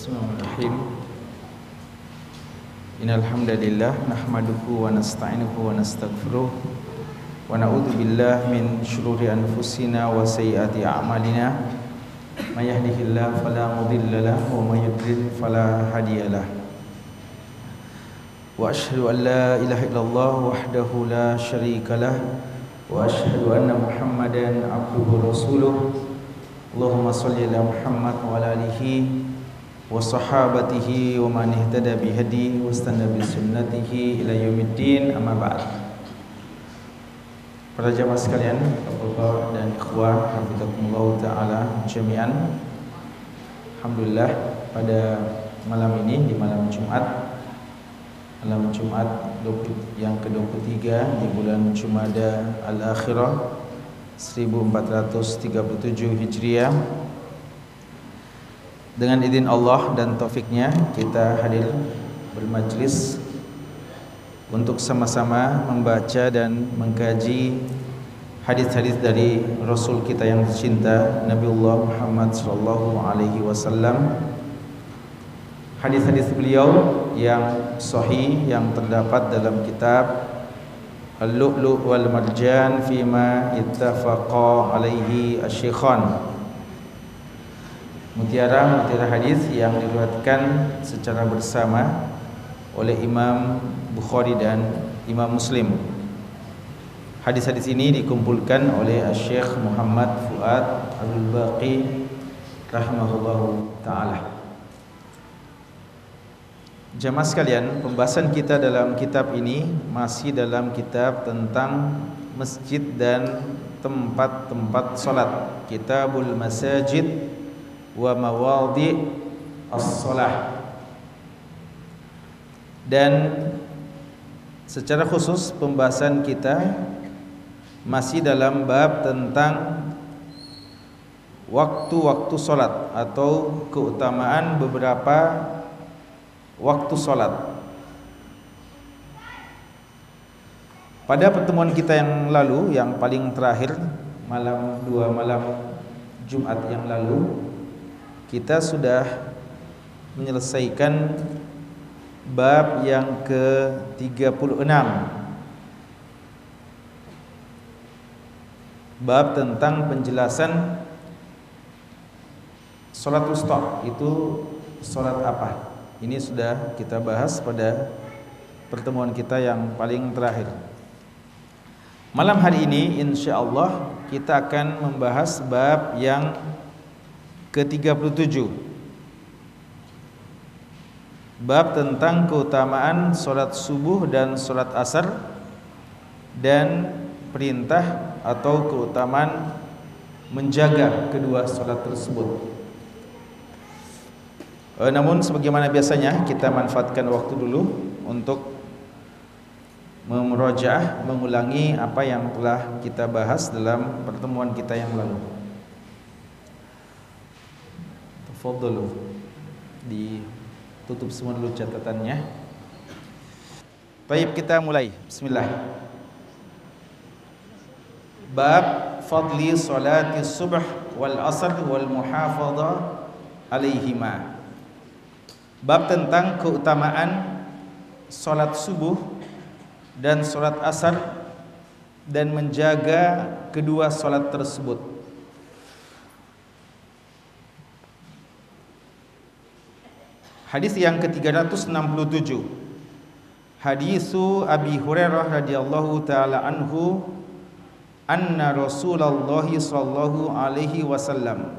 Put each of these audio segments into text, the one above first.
Bismillahirrahmanirrahim. Innal hamdalillah nahmaduhu wa nasta'inuhu wa nastaghfiruh wa na'udzu billahi min shururi anfusina wa sayyiati a'malina. May yahdihillahu fala mudilla lahu wa may yudlil fala hadiyalah. Wa asyhadu an la ilaha illallah wahdahu la syarikalah wa asyhadu anna Muhammadan abduhu wa rasuluh. Allahumma shalli ala Muhammad wa ala alihi wa sahabatihi wa man ihtada bihadi wa istana bi sunnatihi ila yaumiddin, amma ba'd. Para jamaah sekalian, Bapak dan ikhwah hafizakumullah taala jami'an. Alhamdulillah pada malam ini, di malam Jumat yang ke-23 di bulan Jumada al-Akhirah 1437 Hijriah, dengan izin Allah dan taufiknya kita hadir bermajlis untuk sama-sama membaca dan mengkaji hadis-hadis dari Rasul kita yang tercinta Nabiullah Muhammad sallallahu alaihi wasallam. Hadis-hadis beliau yang sahih yang terdapat dalam kitab Al-Lu'lu' wal Marjan fima ittafaqa alaihi asy-syaikhan. Mutiara hadis yang diriwayatkan secara bersama oleh Imam Bukhari dan Imam Muslim. Hadis-hadis ini dikumpulkan oleh Syekh Muhammad Fuad Abdul Baqi rahimahullahu taala. Jamaah sekalian, pembahasan kita dalam kitab ini masih dalam kitab tentang masjid dan tempat-tempat salat, Kitabul Masajid wa mawadhi as-salah. Dan secara khusus pembahasan kita masih dalam bab tentang waktu-waktu salat atau keutamaan beberapa waktu salat. Pada pertemuan kita yang lalu, yang paling terakhir malam Jumat yang lalu, kita sudah menyelesaikan bab yang ke-36, bab tentang penjelasan salat wusta. Itu salat apa? Ini sudah kita bahas pada pertemuan kita yang paling terakhir. Malam hari ini insyaallah kita akan membahas bab yang ke-37, bab tentang keutamaan salat subuh dan salat asar dan perintah atau keutamaan menjaga kedua salat tersebut. Namun sebagaimana biasanya kita manfaatkan waktu dulu untuk memurajaah, mengulangi apa yang telah kita bahas dalam pertemuan kita yang lalu. Tafadhalu, ditutup semua dulu catatannya. Baik, kita mulai. Bismillah. Bab fadli salati subh wal asr wal muhafadhah alaihima. Bab tentang keutamaan salat subuh dan salat asar dan menjaga kedua salat tersebut. Hadis yang ke-367, hadisu Abi Hurairah radhiyallahu taala anhu anna Rasulullah sallallahu alaihi wasallam,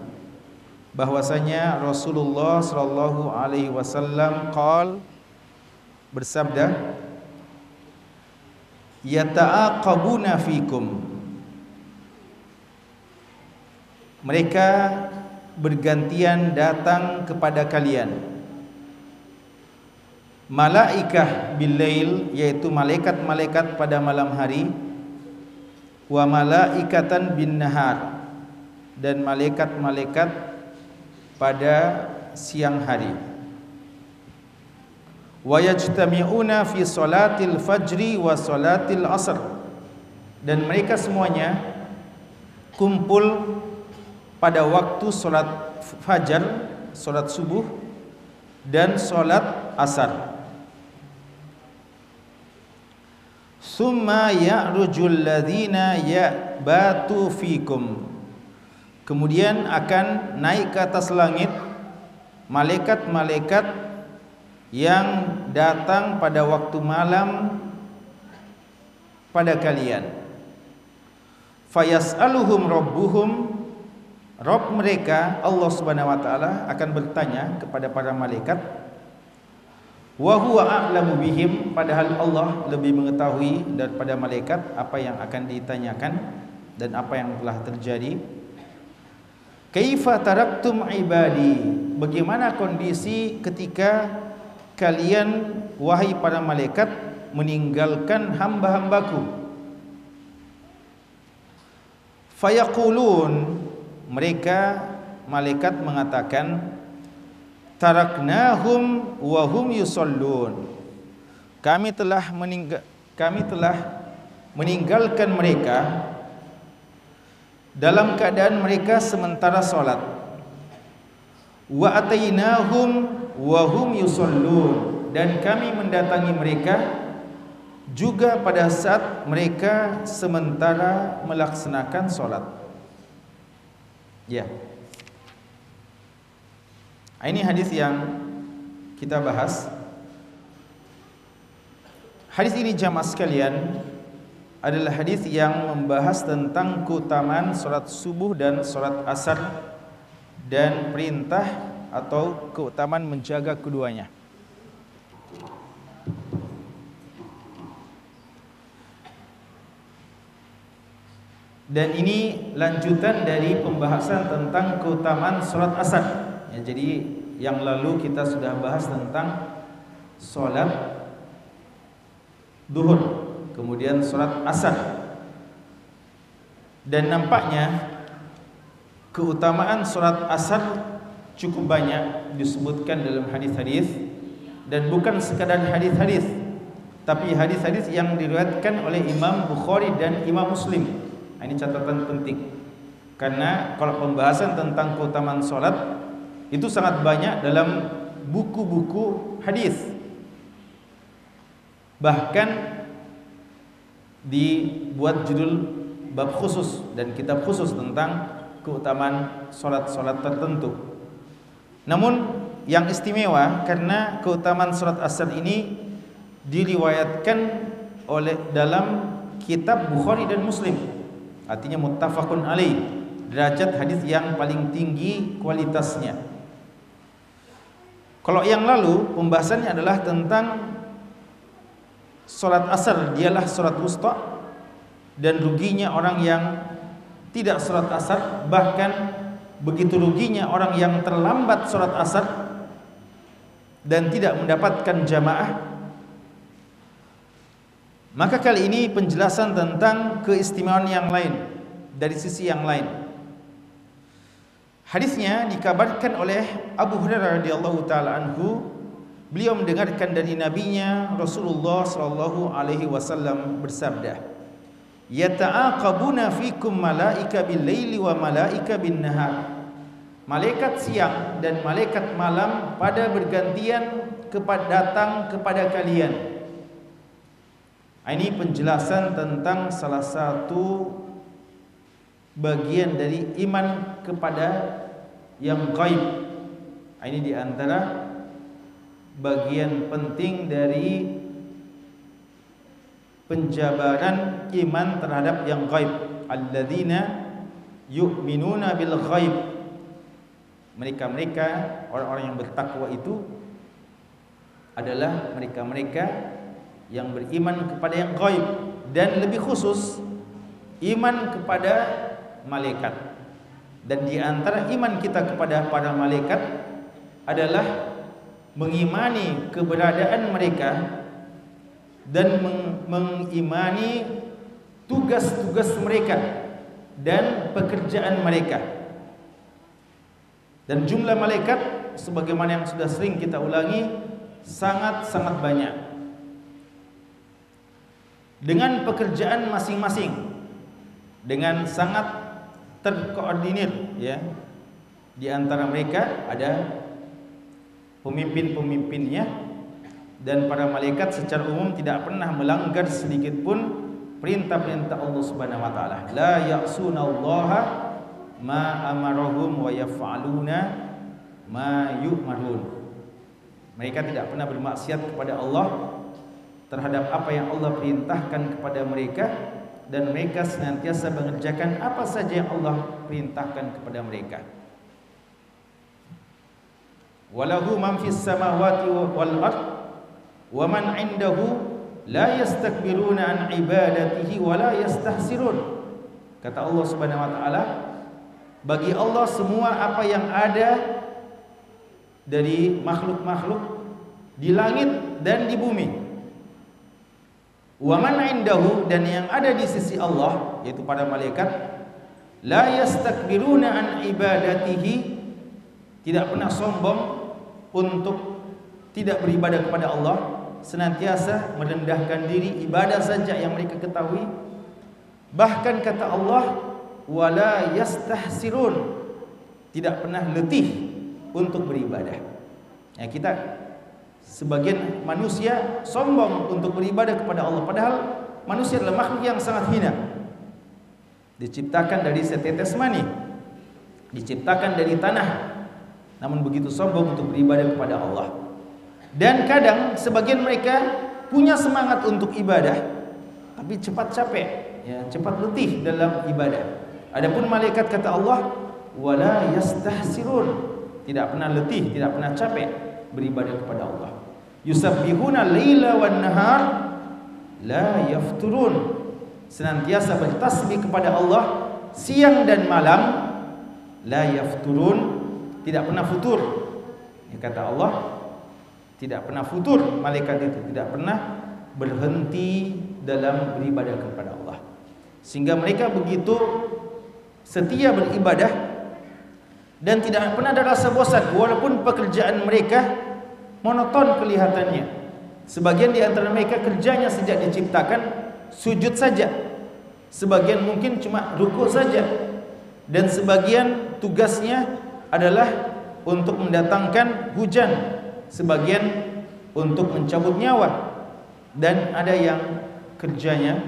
bahwasanya Rasulullah sallallahu alaihi wasallam bersabda, yata'aqabuna fikum, mereka bergantian datang kepada kalian, malaikah bilail, yaitu malaikat-malaikat pada malam hari, wa malaikatan bin nahar, dan malaikat-malaikat pada siang hari. Wa yajtami'una fi salatil fajri wa salatil asr, dan mereka semuanya kumpul pada waktu salat fajar, salat subuh, dan solat asar. Summa ya'rujul ladzina ya'batu fikum. Kemudian akan naik ke atas langit malaikat-malaikat yang datang pada waktu malam pada kalian. Fayas'aluhum rabbuhum, Rabb mereka Allah Subhanahu wa taala akan bertanya kepada para malaikat, wa huwa a'lamu bihim, padahal Allah lebih mengetahui daripada malaikat apa yang akan ditanyakan dan apa yang telah terjadi. Kaifa taraktum ibadi, bagaimana kondisi ketika kalian wahai para malaikat meninggalkan hamba-hambaku? Fayaqulun, mereka malaikat mengatakan, taraknahum wa hum yusallun, kami telah meninggalkan mereka dalam keadaan mereka sementara salat. Wa atainahum wa hum yusallun, dan kami mendatangi mereka juga pada saat mereka sementara melaksanakan salat. Ya. Ini hadis yang kita bahas. Hadis ini jamaah sekalian adalah hadis yang membahas tentang keutamaan salat subuh dan salat asar dan perintah atau keutamaan menjaga keduanya. Dan ini lanjutan dari pembahasan tentang keutamaan salat asar. Ya, jadi yang lalu kita sudah bahas tentang salat duhur, kemudian salat asar. Dan nampaknya keutamaan salat asar cukup banyak disebutkan dalam hadis-hadis, dan bukan sekadar hadis-hadis, tapi hadis-hadis yang diriwayatkan oleh Imam Bukhari dan Imam Muslim. Ini catatan penting, karena kalau pembahasan tentang keutamaan salat itu sangat banyak dalam buku-buku hadis. Bahkan dibuat judul bab khusus dan kitab khusus tentang keutamaan salat-salat tertentu. Namun yang istimewa karena keutamaan salat asar ini diriwayatkan oleh dalam kitab Bukhari dan Muslim. Artinya muttafaqun alaih, derajat hadis yang paling tinggi kualitasnya. Kalau yang lalu pembahasannya adalah tentang salat asar dialah salat wusta, dan ruginya orang yang tidak salat asar, bahkan begitu ruginya orang yang terlambat salat asar dan tidak mendapatkan jamaah. Maka kali ini penjelasan tentang keistimewaan yang lain dari sisi yang lain. Hadisnya dikabarkan oleh Abu Hurairah radhiyallahu taala anhu, beliau mendengarkan dari nabinya Rasulullah sallallahu alaihi wasallam bersabda, "Yata'aqabuna fikum malaika bil-laili wa malaika bin-nahar." Malaikat siang dan malaikat malam pada bergantian datang kepada kalian. Ini penjelasan tentang salah satu bagian dari iman kepada yang gaib. Ini diantara bagian penting dari penjabaran iman terhadap yang gaib. Alladzina yu'minuna bil ghaib. Mereka-mereka orang-orang yang bertakwa itu adalah mereka-mereka yang beriman kepada yang gaib, dan lebih khusus iman kepada malaikat. Dan di antara iman kita kepada para malaikat adalah mengimani keberadaan mereka dan mengimani tugas-tugas mereka dan pekerjaan mereka. Dan jumlah malaikat sebagaimana yang sudah sering kita ulangi sangat-sangat banyak, dengan pekerjaan masing-masing, dengan sangat terkoordinir, ya. Di antara mereka ada pemimpin-pemimpinnya, dan para malaikat secara umum tidak pernah melanggar sedikit pun perintah-perintah Allah Subhanahu wa taala. La ya'sunallaha ma amarahum wa yaf'aluna ma yu'marun. Mereka tidak pernah bermaksiat kepada Allah terhadap apa yang Allah perintahkan kepada mereka, dan mereka senantiasa mengerjakan apa saja yang Allah perintahkan kepada mereka. Walahu man fis samawati wal ard wa man 'indahu la yastakbiruna an ibadatihi wa la yastahsirun. Kata Allah Subhanahu wa taala, bagi Allah semua apa yang ada dari makhluk-makhluk di langit dan di bumi. Wa man 'indahu, dan yang ada di sisi Allah yaitu para malaikat, la yastakbiruna an ibadatihi, tidak pernah sombong untuk tidak beribadah kepada Allah, senantiasa merendahkan diri, ibadah saja yang mereka ketahui. Bahkan kata Allah, wala yastahsirun, tidak pernah letih untuk beribadah. Ya, kita sebagian manusia sombong untuk beribadah kepada Allah, padahal manusia adalah makhluk yang sangat hina, diciptakan dari setetes mani, diciptakan dari tanah, namun begitu sombong untuk beribadah kepada Allah. Dan kadang sebagian mereka punya semangat untuk ibadah, tapi cepat capek, ya, cepat letih dalam ibadah. Adapun malaikat kata Allah, wala yastahsirun, tidak pernah letih, tidak pernah capek beribadah kepada Allah. Yusabbihuna laila wan nahar la yafturun, senantiasa bertasbih kepada Allah siang dan malam, la yafturun, tidak pernah futur. Ya, kata Allah, tidak pernah futur. Malaikat itu tidak pernah berhenti dalam beribadah kepada Allah, sehingga mereka begitu setia beribadah dan tidak pernah ada rasa bosan, walaupun pekerjaan mereka monoton kelihatannya. Sebagian di antara mereka kerjanya sejak diciptakan sujud saja, sebagian mungkin cuma rukuk saja, dan sebagian tugasnya adalah untuk mendatangkan hujan, sebagian untuk mencabut nyawa, dan ada yang kerjanya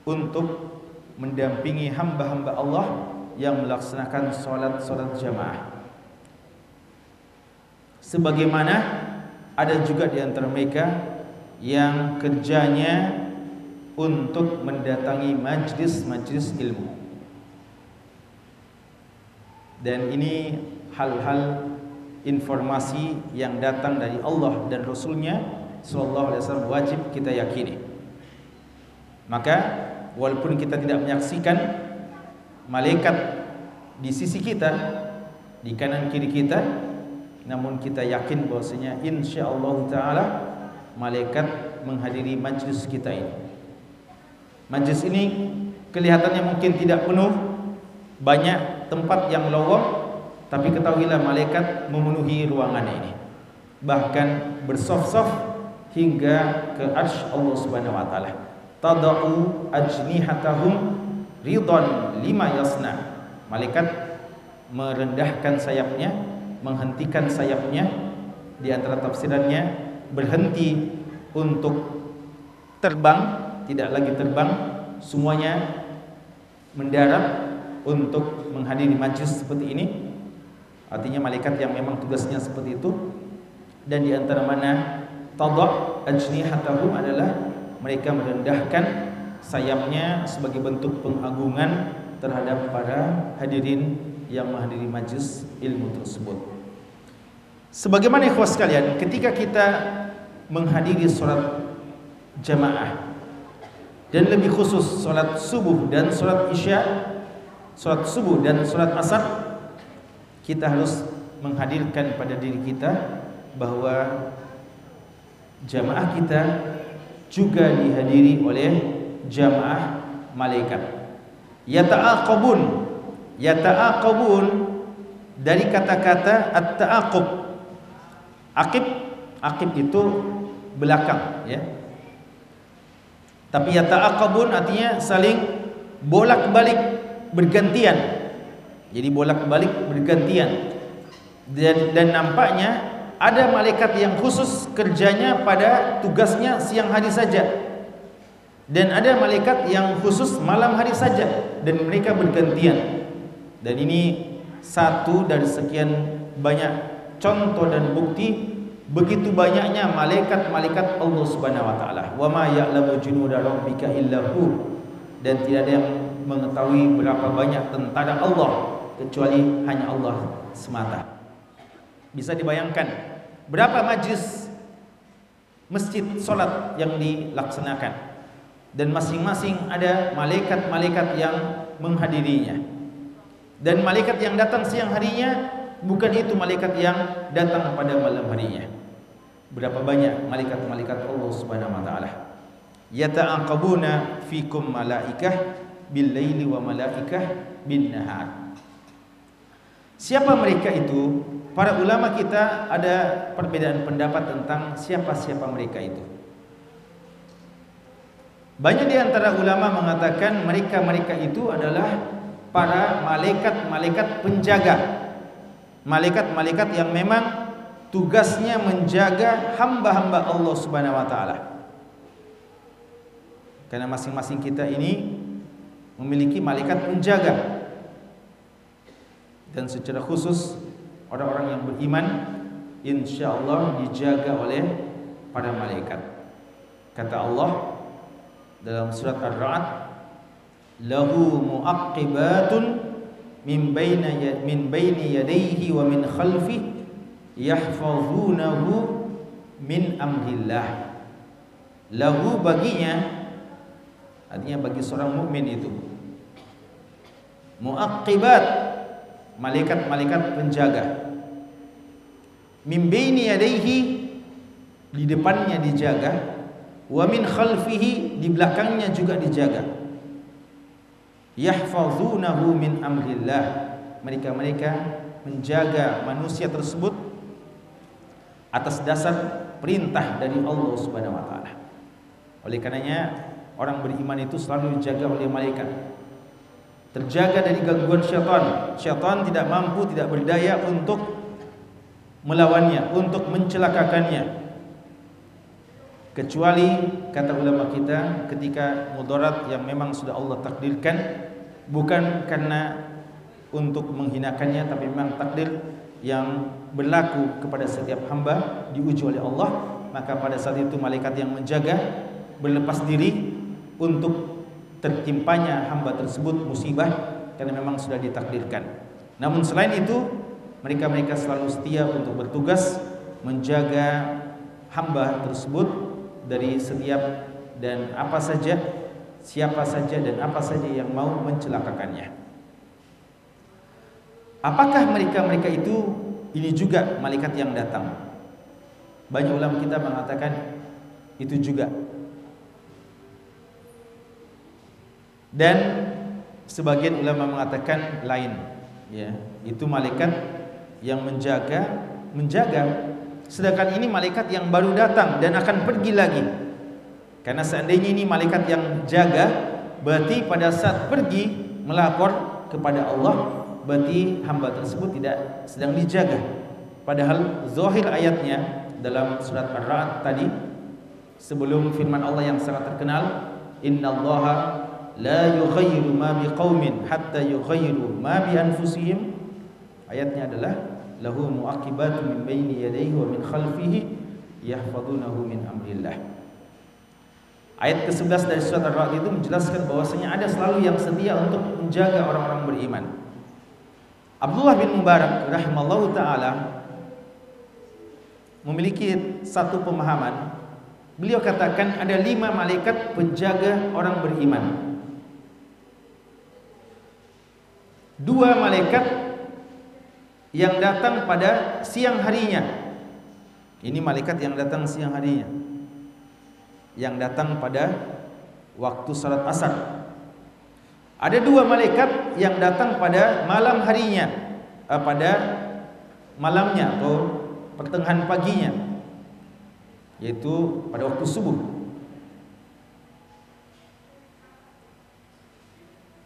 untuk mendampingi hamba-hamba Allah yang melaksanakan solat jamaah. Sebagaimana ada juga di antara mereka yang kerjanya untuk mendatangi majlis-majlis ilmu. Dan ini hal-hal informasi yang datang dari Allah dan Rasulnya sallallahu alaihi wasallam, wajib kita yakini. Maka walaupun kita tidak menyaksikan malaikat di sisi kita, di kanan kiri kita, namun kita yakin bahwasanya insyaallah taala malaikat menghadiri majlis kita ini. Majlis ini kelihatannya mungkin tidak penuh, banyak tempat yang lowong, tapi ketahuilah malaikat memenuhi ruangan ini, bahkan bersaf-saf hingga ke arsy Allah Subhanahu wa taala. Tadau ajnihatahum ridwan lima yasna. Malaikat merendahkan sayapnya, menghentikan sayapnya. Di antara tafsirannya, berhenti untuk terbang, tidak lagi terbang, semuanya mendarat untuk menghadiri majlis seperti ini. Artinya malaikat yang memang tugasnya seperti itu. Dan di antara mana tadha ajnihatahum adalah mereka merendahkan sayapnya sebagai bentuk pengagungan terhadap para hadirin yang menghadiri majlis ilmu tersebut. Sebagaimana ikhwas sekalian, ketika kita menghadiri salat jamaah, dan lebih khusus salat subuh dan salat isya, salat subuh dan salat asar, kita harus menghadirkan pada diri kita bahwa jamaah kita juga dihadiri oleh jamaah malaikat. Yata'aqabun, yata'aqabun dari kata-kata at-ta'aqub. Aqib itu belakang, ya. Tapi yata'aqabun artinya saling bolak-balik bergantian. Jadi bolak-balik bergantian. Dan nampaknya ada malaikat yang khusus kerjanya pada tugasnya siang hari saja, dan ada malaikat yang khusus malam hari saja, dan mereka bergantian. Dan ini satu dari sekian banyak contoh dan bukti begitu banyaknya malaikat-malaikat Allah Subhanahu wa taala. Wa ma ya'lamu junuda rabbika illa hu, dan tidak ada yang mengetahui berapa banyak tentara Allah kecuali hanya Allah semata. Bisa dibayangkan berapa majlis masjid solat yang dilaksanakan, dan masing-masing ada malaikat-malaikat yang menghadirinya. Dan malaikat yang datang siang harinya bukan itu malaikat yang datang pada malam harinya. Berapa banyak malaikat-malaikat Allah Subhanahu wa taala. Yata'aqabuna fikum malaikah bil laili wa malaikah bin nahar. Siapa mereka itu? Para ulama kita ada perbedaan pendapat tentang siapa-siapa mereka itu. Banyak di antara ulama mengatakan mereka-mereka itu adalah para malaikat-malaikat penjaga. Malaikat-malaikat yang memang tugasnya menjaga hamba-hamba Allah Subhanahu wa taala. Karena masing-masing kita ini memiliki malaikat penjaga. Dan secara khusus orang-orang yang beriman insyaallah dijaga oleh para malaikat. Kata Allah dalam surat Ar-Ra'd, lahu mu'aqqibatun min baini yadayhi wa min khalfihi yahfazunahu min amrillah. Lahu, baginya, artinya bagi seorang mukmin itu, mu'aqqibat, malaikat-malaikat penjaga, min baini yadayhi, di depannya dijaga, wa min khalfihi, di belakangnya juga dijaga. Yahfazunahu min amrillah, mereka menjaga manusia tersebut atas dasar perintah dari Allah Subhanahu wa taala. Oleh karenanya orang beriman itu selalu dijaga oleh malaikat, terjaga dari gangguan syaitan. Syaitan tidak mampu, tidak berdaya untuk melawannya, untuk mencelakakannya, kecuali kata ulama kita ketika mudarat yang memang sudah Allah takdirkan, bukan karena untuk menghinakannya, tapi memang takdir yang berlaku kepada setiap hamba diuji oleh Allah. Maka pada saat itu malaikat yang menjaga berlepas diri untuk tertimpanya hamba tersebut musibah, karena memang sudah ditakdirkan. Namun selain itu mereka selalu setia untuk bertugas menjaga hamba tersebut dari setiap dan apa saja, siapa saja dan apa saja yang mau mencelakakannya. Apakah mereka itu ini juga malaikat yang datang? Banyak ulama kita mengatakan itu juga. Dan sebagian ulama mengatakan lain, ya, itu malaikat yang menjaga. Sedangkan ini malaikat yang baru datang dan akan pergi lagi. Karena seandainya ini malaikat yang jaga, berarti pada saat pergi melapor kepada Allah, berarti hamba tersebut tidak sedang dijaga. Padahal zahir ayatnya dalam surat Ar-Ra'd tadi, sebelum firman Allah yang sangat terkenal, innallaha la yughayyiru ma biqaumin hatta yughayyiru ma bi anfusihim. Ayatnya adalah lahu mu'aqibatun min baini yadayhi wa min khalfihi yahfazunahu min amrillah. Ayat ke-11 dari surat Ar-Ra'd itu menjelaskan bahwasanya ada selalu yang setia untuk menjaga orang-orang beriman. Abdullah bin Mubarak rahimallahu taala memiliki satu pemahaman. Beliau katakan ada 5 malaikat penjaga orang beriman. 2 malaikat yang datang pada siang harinya. Ini malaikat yang datang siang harinya, yang datang pada waktu salat asar. Ada 2 malaikat yang datang pada malam harinya, pada malamnya atau pertengahan paginya, yaitu pada waktu subuh.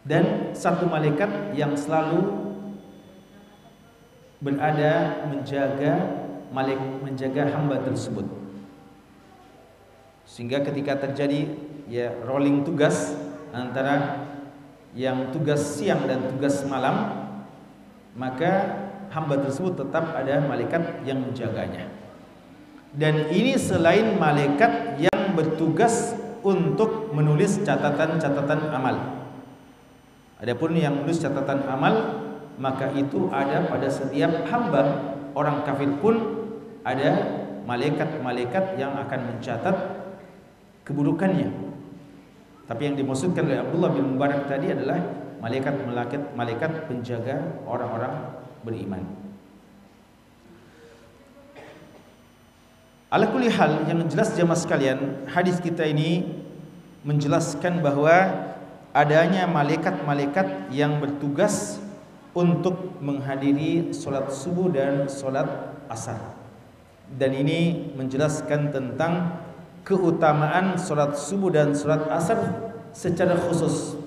Dan 1 malaikat yang selalu berada menjaga menjaga hamba tersebut. Sehingga ketika terjadi rolling tugas antara yang tugas siang dan tugas malam, maka hamba tersebut tetap ada malaikat yang menjaganya. Dan ini selain malaikat yang bertugas untuk menulis catatan-catatan amal. Adapun yang menulis catatan amal, maka itu ada pada setiap hamba. Orang kafir pun ada malaikat-malaikat yang akan mencatat keburukannya. Tapi yang dimaksudkan oleh Abdullah bin Mubarak tadi adalah malaikat penjaga orang-orang beriman. Ala kulli hal, yang jelas jemaah sekalian, hadis kita ini menjelaskan bahwa adanya malaikat-malaikat yang bertugas untuk menghadiri solat subuh dan solat asar. Dan ini menjelaskan tentang keutamaan solat subuh dan solat asar secara khusus.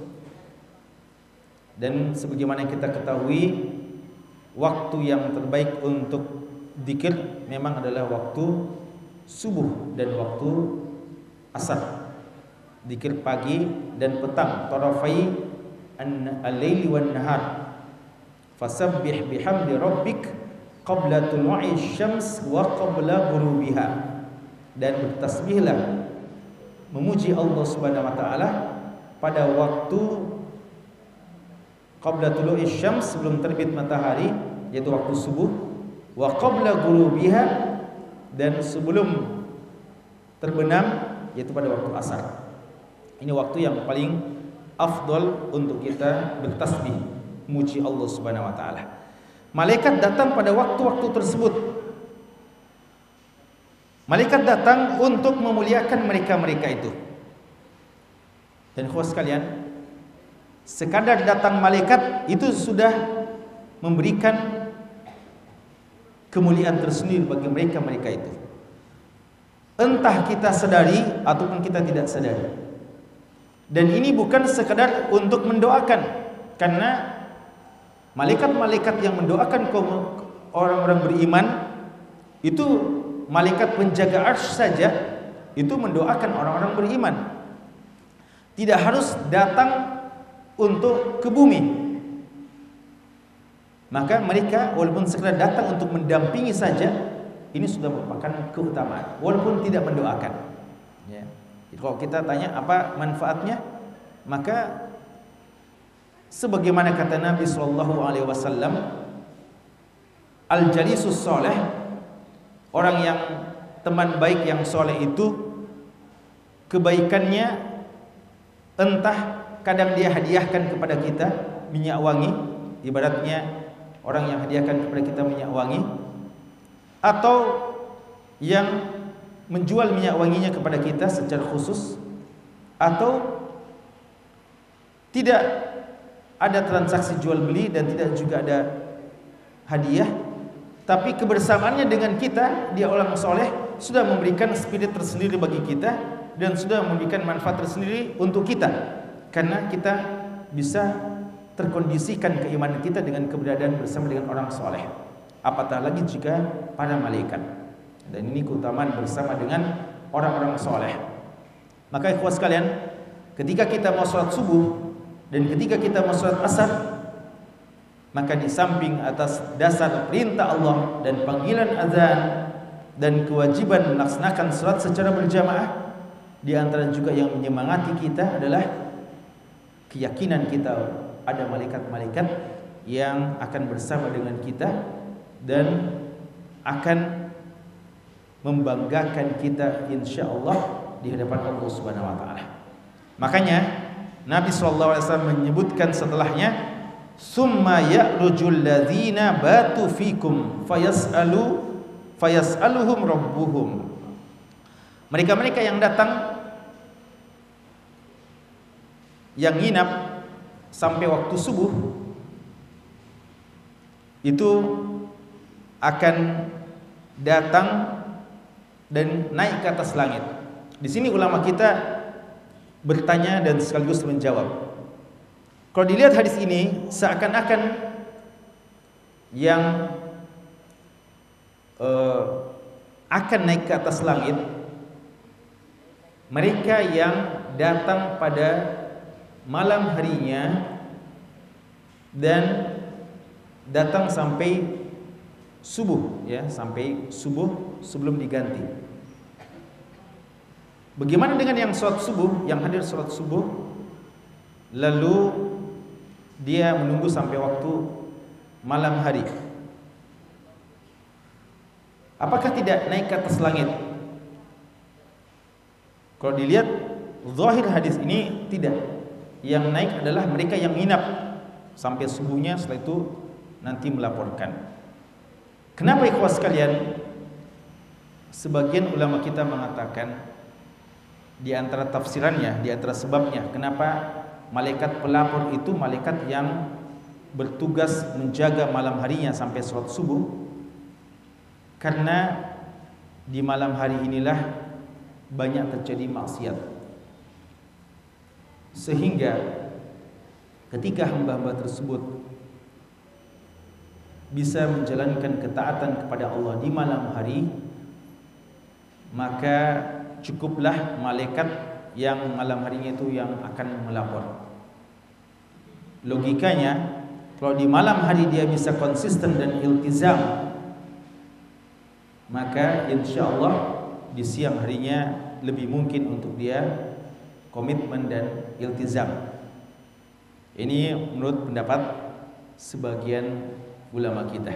Dan sebagaimana kita ketahui, waktu yang terbaik untuk zikir memang adalah waktu subuh dan waktu asar. Zikir pagi dan petang, tarafai al-laili wan nahar. Fasabbih bihamdi rabbik qabla tulu'i syams wa qabla ghurubiha. Dan bertasbihlah, memuji Allah Subhanahu wa taala pada waktu qabla tulu'i syams, sebelum terbit matahari, yaitu waktu subuh, wa qabla ghurubiha, dan sebelum terbenam, yaitu pada waktu asar. Ini waktu yang paling afdal untuk kita bertasbih, muji Allah Subhanahu wa taala. Malaikat datang pada waktu-waktu tersebut. Malaikat datang untuk memuliakan mereka-mereka itu. Dan khusus sekalian, sekadar datang malaikat itu sudah memberikan kemuliaan tersendiri bagi mereka-mereka itu. Entah kita sadari ataupun kita tidak sadari. Dan ini bukan sekadar untuk mendoakan, karena malaikat-malaikat yang mendoakan orang-orang beriman itu malaikat penjaga arsy saja itu mendoakan orang-orang beriman. Tidak harus datang untuk ke bumi. Maka mereka walaupun sekedar datang untuk mendampingi saja, ini sudah merupakan keutamaan walaupun tidak mendoakan. Ya. Kalau kita tanya apa manfaatnya, maka sebagaimana kata Nabi sallallahu alaihi wasallam, al-jalisus saleh, orang yang teman baik yang soleh itu kebaikannya entah kadang dia hadiahkan kepada kita minyak wangi, ibaratnya orang yang hadiahkan kepada kita minyak wangi, atau yang menjual minyak wanginya kepada kita secara khusus, atau tidak ada transaksi jual beli dan tidak juga ada hadiah, tapi kebersamaannya dengan kita, dia orang soleh, sudah memberikan spirit tersendiri bagi kita dan sudah memberikan manfaat tersendiri untuk kita, karena kita bisa terkondisikan keimanan kita dengan keberadaan bersama dengan orang soleh. Apatah lagi jika para malaikat. Dan ini keutamaan bersama dengan orang-orang soleh. Maka ikhwah sekalian, ketika kita mau sholat subuh dan ketika kita mau sholat asar, maka di samping atas dasar perintah Allah dan panggilan azan dan kewajiban melaksanakan sholat secara berjamaah, di antara juga yang menyemangati kita adalah keyakinan kita ada malaikat-malaikat yang akan bersama dengan kita dan akan membanggakan kita insyaallah di hadapan Allah Subhanahu wa taala. Makanya Nabi sallallahu alaihi wasallam menyebutkan setelahnya, summa ya'rujul ladzina batu fikum fayas'aluhum rabbuhum. Mereka-mereka yang datang, yang nginap sampai waktu subuh, itu akan datang dan naik ke atas langit. Di sini ulama kita bertanya dan sekaligus menjawab. Kalau dilihat hadis ini, seakan-akan yang akan naik ke atas langit mereka yang datang pada malam harinya dan datang sampai subuh, ya, sampai subuh sebelum diganti. Bagaimana dengan yang sholat subuh, yang hadir sholat subuh lalu dia menunggu sampai waktu malam hari? Apakah tidak naik ke atas langit? Kalau dilihat zahir hadis ini tidak. Yang naik adalah mereka yang nginap sampai subuhnya, setelah itu nanti melaporkan. Kenapa ikhwas sekalian? Sebagian ulama kita mengatakan di antara tafsirannya, di antara sebabnya kenapa malaikat pelapor itu malaikat yang bertugas menjaga malam harinya sampai sholat subuh, karena di malam hari inilah banyak terjadi maksiat, sehingga ketika hamba-hamba tersebut bisa menjalankan ketaatan kepada Allah di malam hari, maka cukuplah malaikat yang malam harinya itu yang akan melapor. Logikanya, kalau di malam hari dia bisa konsisten dan iltizam, maka insya Allah di siang harinya lebih mungkin untuk dia komitmen dan iltizam. Ini menurut pendapat sebagian ulama kita.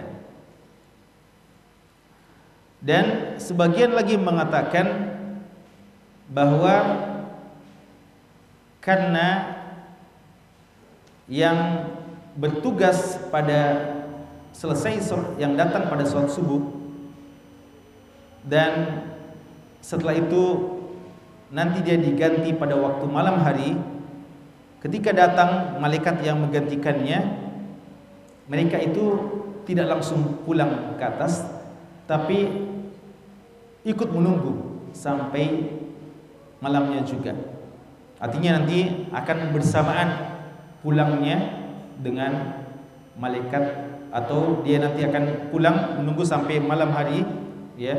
Dan sebagian lagi mengatakan bahwa karena yang bertugas pada selesai yang datang pada sholat subuh dan setelah itu nanti dia diganti pada waktu malam hari, ketika datang malaikat yang menggantikannya, mereka itu tidak langsung pulang ke atas, tapi ikut menunggu sampai malamnya juga. Artinya nanti akan bersamaan pulangnya dengan malaikat, atau dia nanti akan pulang menunggu sampai malam hari, ya,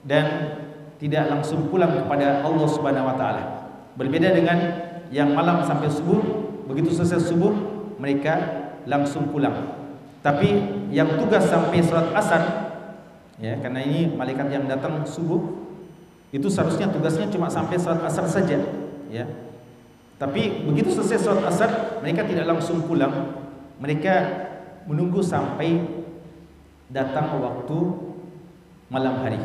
dan tidak langsung pulang kepada Allah Subhanahu wa taala. Berbeda dengan yang malam sampai subuh, begitu selesai subuh mereka langsung pulang. Tapi yang tugas sampai salat asar, ya, karena ini malaikat yang datang subuh itu seharusnya tugasnya cuma sampai salat asar saja, ya. Tapi begitu selesai salat asar mereka tidak langsung pulang, mereka menunggu sampai datang waktu malam hari.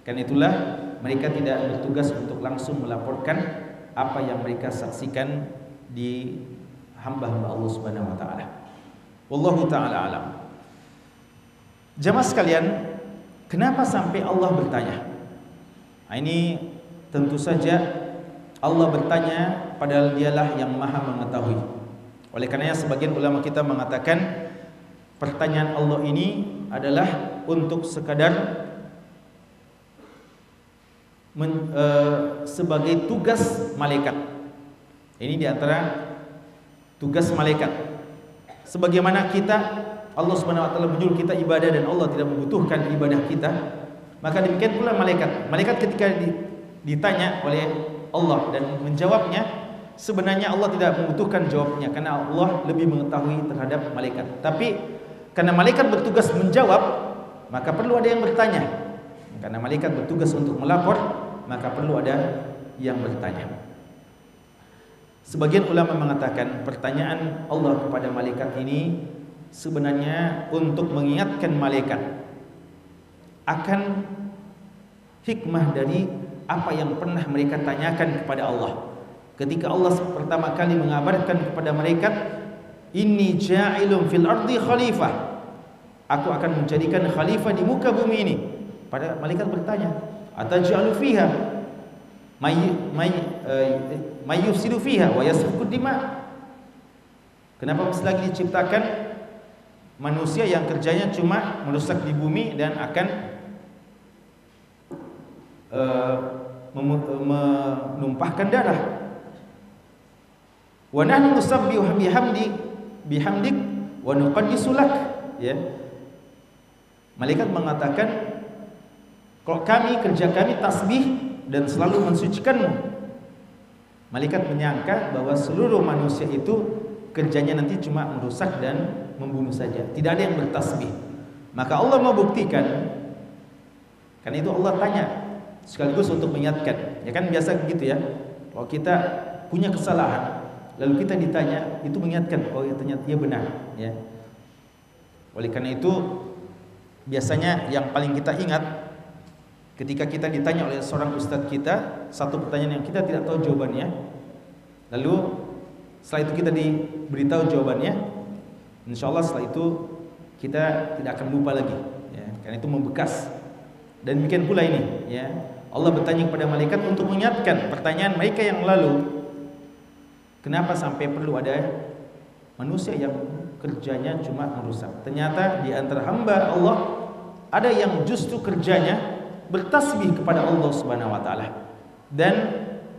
Karena itulah mereka tidak bertugas untuk langsung melaporkan apa yang mereka saksikan di hamba-hamba Allah Subhanahu wa taala. Wallahu taala alam. Jamaah sekalian, kenapa sampai Allah bertanya? Nah, ini tentu saja Allah bertanya padahal dialah yang maha mengetahui. Oleh karenanya sebagian ulama kita mengatakan pertanyaan Allah ini adalah untuk sekadar sebagai tugas malaikat. Ini diantara tugas malaikat. Sebagaimana kita, Allah Subhanahu wa taala menyuruh kita ibadah dan Allah tidak membutuhkan ibadah kita, maka demikian pula malaikat. Malaikat ketika ditanya oleh Allah dan menjawabnya, sebenarnya Allah tidak membutuhkan jawabnya karena Allah lebih mengetahui terhadap malaikat. Tapi karena malaikat bertugas menjawab, maka perlu ada yang bertanya. Karena malaikat bertugas untuk melapor, maka perlu ada yang bertanya. Sebagian ulama mengatakan pertanyaan Allah kepada malaikat ini sebenarnya untuk mengingatkan malaikat akan hikmah dari apa yang pernah mereka tanyakan kepada Allah. Ketika Allah pertama kali mengabarkan kepada malaikat, inni ja'ilun fil ardi khalifah, aku akan menjadikan khalifah di muka bumi ini. Pada malaikat bertanya, ataj'alu fiha may yufsidu fiha wa yasfiku dima. Kenapa masih lagi diciptakan manusia yang kerjanya cuma merusak di bumi dan akan menumpahkan darah? Wa nahnu nusabbihu bihamdik wa nuqaddisu lak, ya. Malaikat mengatakan, kalau kerja kami tasbih dan selalu mensucikanmu. Malaikat menyangka bahwa seluruh manusia itu kerjanya nanti cuma merusak dan membunuh saja, tidak ada yang bertasbih. Maka Allah mau buktikan, karena itu Allah tanya sekaligus untuk mengingatkan. Ya kan biasa begitu ya, kalau kita punya kesalahan lalu kita ditanya, itu mengingatkan, oh ya ternyata dia benar ya. Oleh karena itu biasanya yang paling kita ingat ketika kita ditanya oleh seorang ustadz kita satu pertanyaan yang kita tidak tahu jawabannya, lalu setelah itu kita diberitahu jawabannya, insya Allah setelah itu kita tidak akan lupa lagi ya, karena itu membekas. Dan demikian pula ini ya, Allah bertanya kepada malaikat untuk mengingatkan pertanyaan mereka yang lalu, kenapa sampai perlu ada manusia yang kerjanya cuma merusak. Ternyata di antara hamba Allah ada yang justru kerjanya bertasbih kepada Allah Subhanahu wa taala dan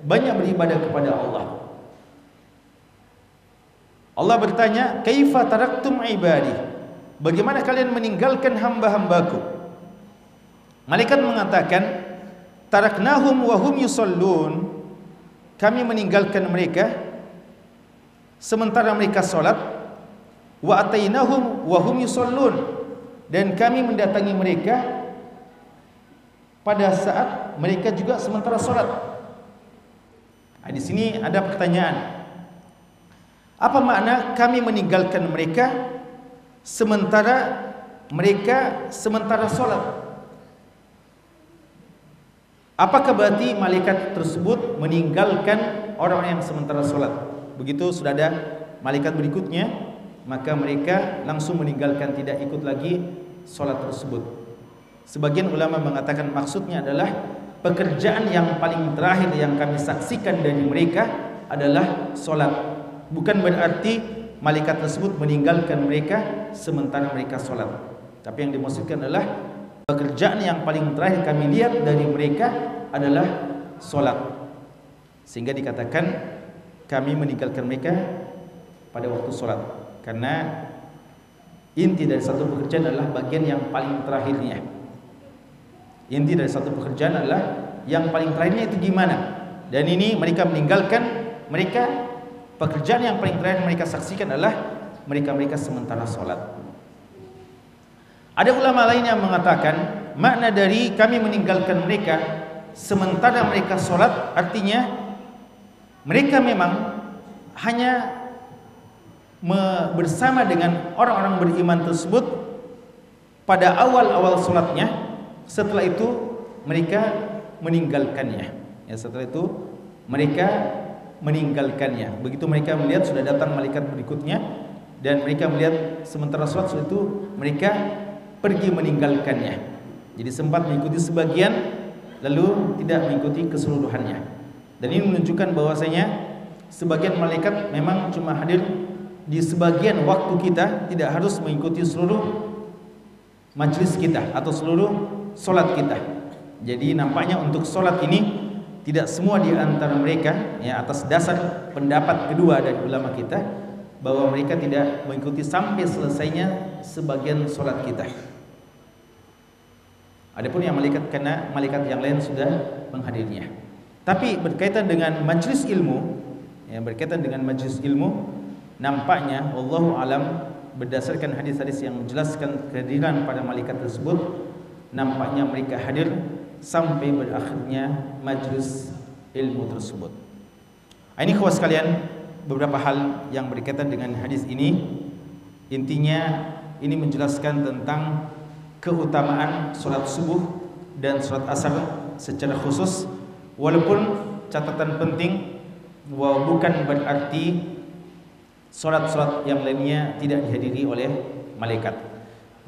banyak beribadah kepada Allah. Allah bertanya, "Kaifa taraktum ibadi?" Bagaimana kalian meninggalkan hamba-hambaku? Malaikat mengatakan, "Taraknahum wa hum yusallun." Kami meninggalkan mereka sementara mereka salat. Wa atainahum wa hum yusallun. Dan kami mendatangi mereka pada saat mereka juga sementara sholat. Nah, di sini ada pertanyaan. Apa makna kami meninggalkan mereka sementara sholat? Apakah berarti malaikat tersebut meninggalkan orang yang sementara sholat? Begitu sudah ada malaikat berikutnya, maka mereka langsung meninggalkan, tidak ikut lagi sholat tersebut. Sebagian ulama mengatakan maksudnya adalah pekerjaan yang paling terakhir yang kami saksikan dari mereka adalah sholat. Bukan berarti malaikat tersebut meninggalkan mereka sementara mereka sholat, tapi yang dimaksudkan adalah pekerjaan yang paling terakhir kami lihat dari mereka adalah sholat. Sehingga dikatakan kami meninggalkan mereka pada waktu sholat, karena inti dari satu pekerjaan adalah bagian yang paling terakhirnya. Inti dari satu pekerjaan adalah yang paling terakhirnya itu gimana. Dan ini mereka meninggalkan, pekerjaan yang paling terakhir mereka saksikan adalah mereka sementara sholat. Ada ulama lain yang mengatakan makna dari kami meninggalkan mereka sementara mereka sholat, artinya mereka memang hanya bersama dengan orang-orang beriman tersebut pada awal-awal sholatnya. Setelah itu mereka meninggalkannya. Ya, setelah itu mereka meninggalkannya. Begitu mereka melihat sudah datang malaikat berikutnya dan mereka melihat sementara sholat, setelah itu mereka pergi meninggalkannya. Jadi sempat mengikuti sebagian lalu tidak mengikuti keseluruhannya. Dan ini menunjukkan bahwasanya sebagian malaikat memang cuma hadir di sebagian waktu kita, tidak harus mengikuti seluruh majelis kita atau seluruh sholat kita. Jadi nampaknya untuk sholat ini tidak semua di antara mereka, ya, atas dasar pendapat kedua dari ulama kita, bahwa mereka tidak mengikuti sampai selesainya sebagian sholat kita. Adapun yang malaikat, karena malaikat yang lain sudah menghadirinya. Tapi berkaitan dengan majelis ilmu, nampaknya wallahu alam berdasarkan hadis-hadis yang menjelaskan kehadiran pada malaikat tersebut, nampaknya mereka hadir sampai berakhirnya majelis ilmu tersebut. Ini kawan sekalian, beberapa hal yang berkaitan dengan hadis ini. Intinya ini menjelaskan tentang keutamaan sholat subuh dan sholat asar secara khusus. Walaupun catatan penting, bahwa bukan berarti sholat-sholat yang lainnya tidak dihadiri oleh malaikat.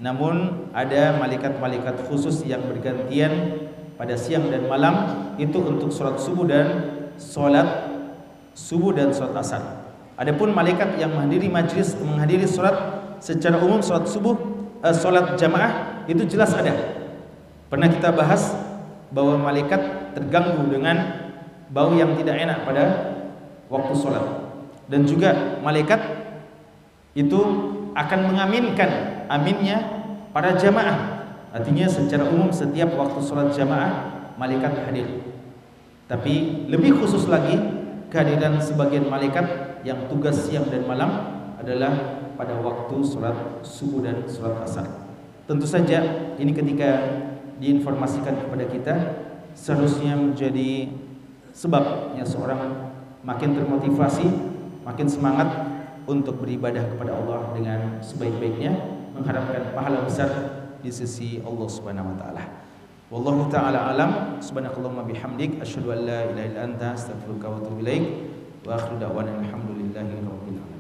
Namun ada malaikat-malaikat khusus yang bergantian pada siang dan malam, itu untuk sholat subuh dan sholat asar. Adapun malaikat yang menghadiri sholat secara umum, sholat subuh, sholat jamaah, itu jelas ada. Pernah kita bahas bahwa malaikat terganggu dengan bau yang tidak enak pada waktu sholat, dan juga malaikat itu akan mengaminkan aminnya para jamaah Artinya secara umum setiap waktu sholat jamaah malaikat hadir. Tapi lebih khusus lagi kehadiran sebagian malaikat yang tugas siang dan malam adalah pada waktu sholat subuh dan sholat asar. Tentu saja ini ketika diinformasikan kepada kita seharusnya menjadi sebabnya seorang makin termotivasi, makin semangat untuk beribadah kepada Allah dengan sebaik-baiknya, mengharapkan pahala besar di sisi Allah Subhanahu wa taala. Wallahu taala alam. Subhanakallahumma bihamdik asyhadu an la ilaha illa anta astaghfiruka wa atubu ilaik. Wa akhiru da'wana alhamdulillahi rabbil alamin.